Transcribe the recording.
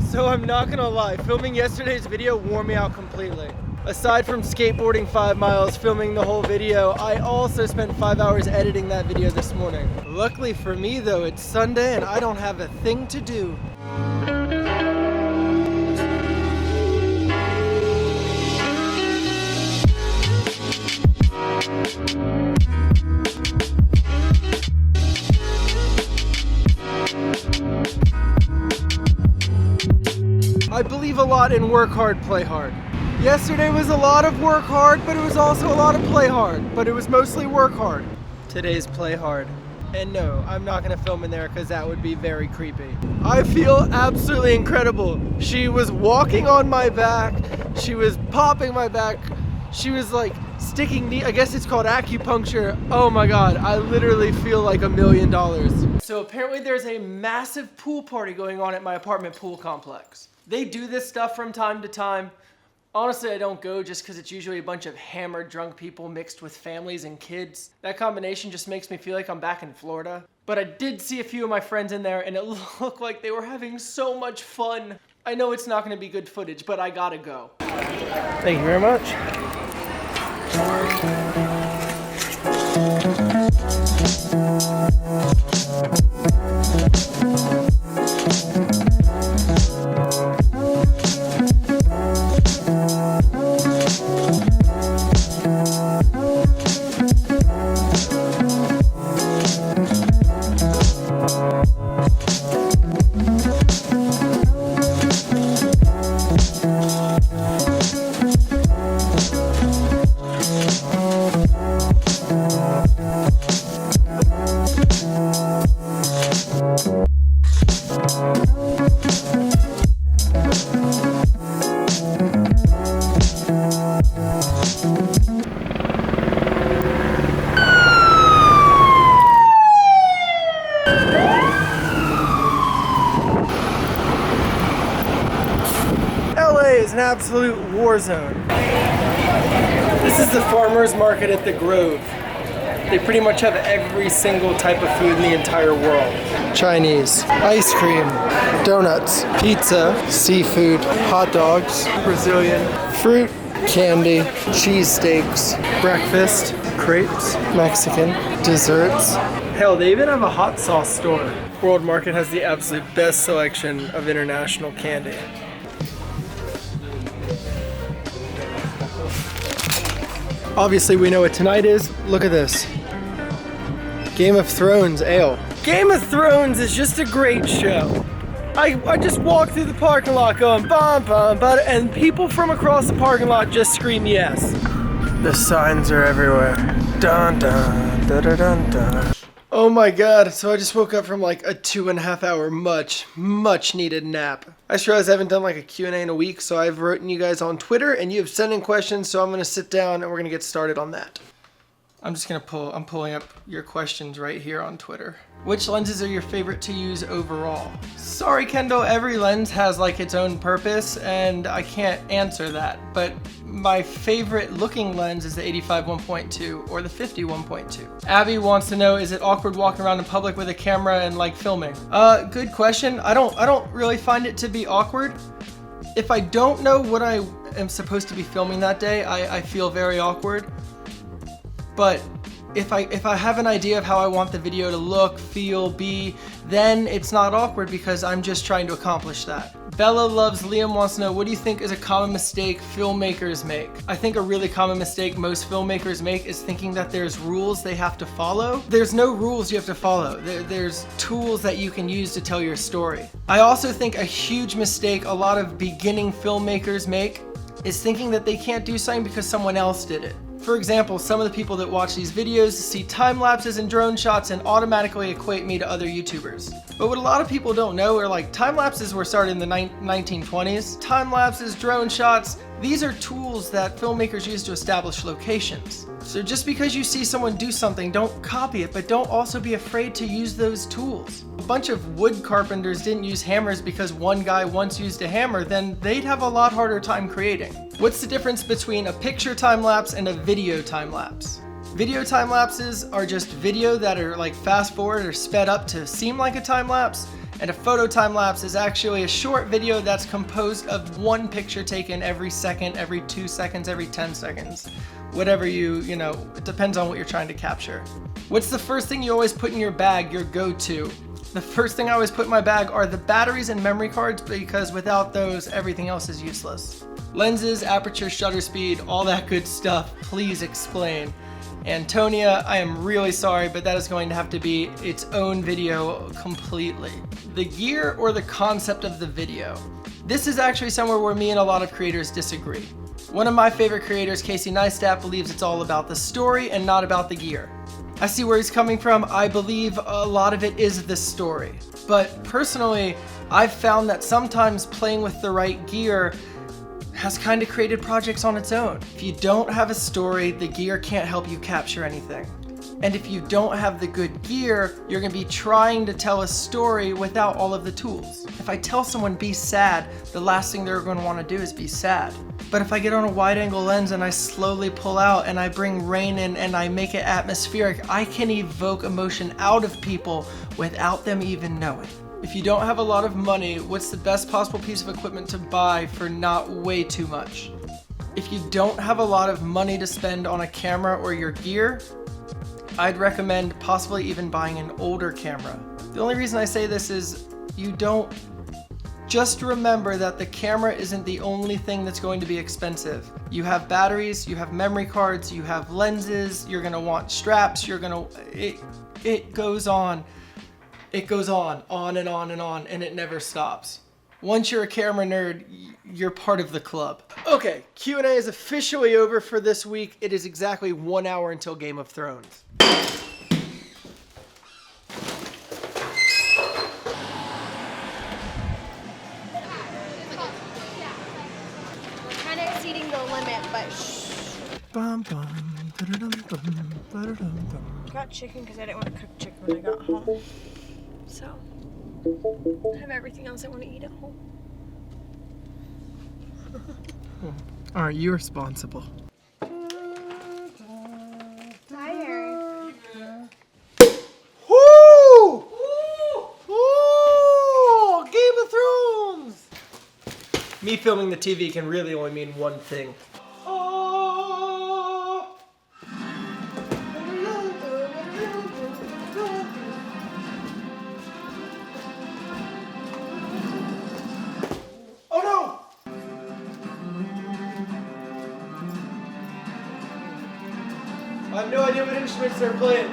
So I'm not gonna lie, filming yesterday's video wore me out completely. Aside from skateboarding 5 miles, filming the whole video, I also spent 5 hours editing that video this morning. Luckily for me though, it's Sunday and I don't have a thing to do. I believe a lot in work hard, play hard. Yesterday was a lot of work hard, but it was also a lot of play hard. But it was mostly work hard. Today's play hard. And no, I'm not gonna film in there because that would be very creepy. I feel absolutely incredible. She was walking on my back. She was popping my back. She was like sticking I guess it's called acupuncture. Oh my God, I literally feel like $1 million. So apparently there's a massive pool party going on at my apartment pool complex. They do this stuff from time to time. Honestly, I don't go just because it's usually a bunch of hammered drunk people mixed with families and kids. That combination just makes me feel like I'm back in Florida. But I did see a few of my friends in there and it looked like they were having so much fun. I know it's not going to be good footage, but I gotta go. Thank you very much. Is an absolute war zone. This is the farmer's market at the Grove. They pretty much have every single type of food in the entire world. Chinese, ice cream, donuts, pizza, seafood, hot dogs, Brazilian, fruit, candy, cheesesteaks, breakfast, crepes, Mexican, desserts. Hell, they even have a hot sauce store. World Market has the absolute best selection of international candy. Obviously, we know what tonight is. Look at this. Game of Thrones ale. Game of Thrones is just a great show. I just walk through the parking lot going bum bum bum, and people from across the parking lot just scream yes. The signs are everywhere. Dun dun dun dun dun dun. Oh my God, so I just woke up from like a 2.5 hour much needed nap. I just realized I haven't done like a Q&A in a week, so I've written you guys on Twitter and you have sent in questions, so I'm gonna sit down and we're gonna get started on that. I'm pulling up your questions right here on Twitter. Which lenses are your favorite to use overall? Sorry, Kendall, every lens has like its own purpose and I can't answer that, but my favorite looking lens is the 85 1.2 or the 50 1.2. Abby wants to know, is it awkward walking around in public with a camera and like filming? Good question. I don't really find it to be awkward. If I don't know what I am supposed to be filming that day, I feel very awkward. But if I have an idea of how I want the video to look, feel, be, then it's not awkward because I'm just trying to accomplish that. Bella Loves Liam wants to know, what do you think is a common mistake filmmakers make? I think a really common mistake most filmmakers make is thinking that there's rules they have to follow. There's no rules you have to follow. There's tools that you can use to tell your story. I also think a huge mistake a lot of beginning filmmakers make is thinking that they can't do something because someone else did it. For example, some of the people that watch these videos see time lapses and drone shots and automatically equate me to other YouTubers. But what a lot of people don't know are like time lapses were started in the 1920s. Time lapses, drone shots, these are tools that filmmakers use to establish locations. So just because you see someone do something, don't copy it, but don't also be afraid to use those tools. A bunch of wood carpenters didn't use hammers because one guy once used a hammer, then they'd have a lot harder time creating. What's the difference between a picture time lapse and a video time lapse? Video time lapses are just video that are like fast forward or sped up to seem like a time lapse, And a photo time-lapse is actually a short video that's composed of one picture taken every second, every 2 seconds, every 10 seconds. Whatever you know, it depends on what you're trying to capture. What's the first thing you always put in your bag, your go-to? The first thing I always put in my bag are the batteries and memory cards, because without those, everything else is useless. Lenses, aperture, shutter speed, all that good stuff. Please explain. Antonia, I am really sorry, but that is going to have to be its own video completely. The gear or the concept of the video? This is actually somewhere where me and a lot of creators disagree. One of my favorite creators, Casey Neistat, believes it's all about the story and not about the gear. I see where he's coming from. I believe a lot of it is the story. But personally, I've found that sometimes playing with the right gear has kind of created projects on its own. If you don't have a story, the gear can't help you capture anything. And if you don't have the good gear, you're gonna be trying to tell a story without all of the tools. If I tell someone be sad, the last thing they're gonna wanna do is be sad. But if I get on a wide angle lens and I slowly pull out and I bring rain in and I make it atmospheric, I can evoke emotion out of people without them even knowing. If you don't have a lot of money, what's the best possible piece of equipment to buy for not way too much? If you don't have a lot of money to spend on a camera or your gear, I'd recommend possibly even buying an older camera. The only reason I say this is just remember that the camera isn't the only thing that's going to be expensive. You have batteries, you have memory cards, you have lenses, you're gonna want straps, it goes on. It goes on and on and on, and it never stops. Once you're a camera nerd, you're part of the club. Okay, Q&A is officially over for this week. It is exactly 1 hour until Game of Thrones. Kind of exceeding the limit, but shh. Got chicken because I didn't want to cook chicken when I got home. So, I have everything else I want to eat at home. Are you responsible? Tired. Woo! Woo! Game of Thrones! Me filming the TV can really only mean one thing. I have no idea what instruments they're playing.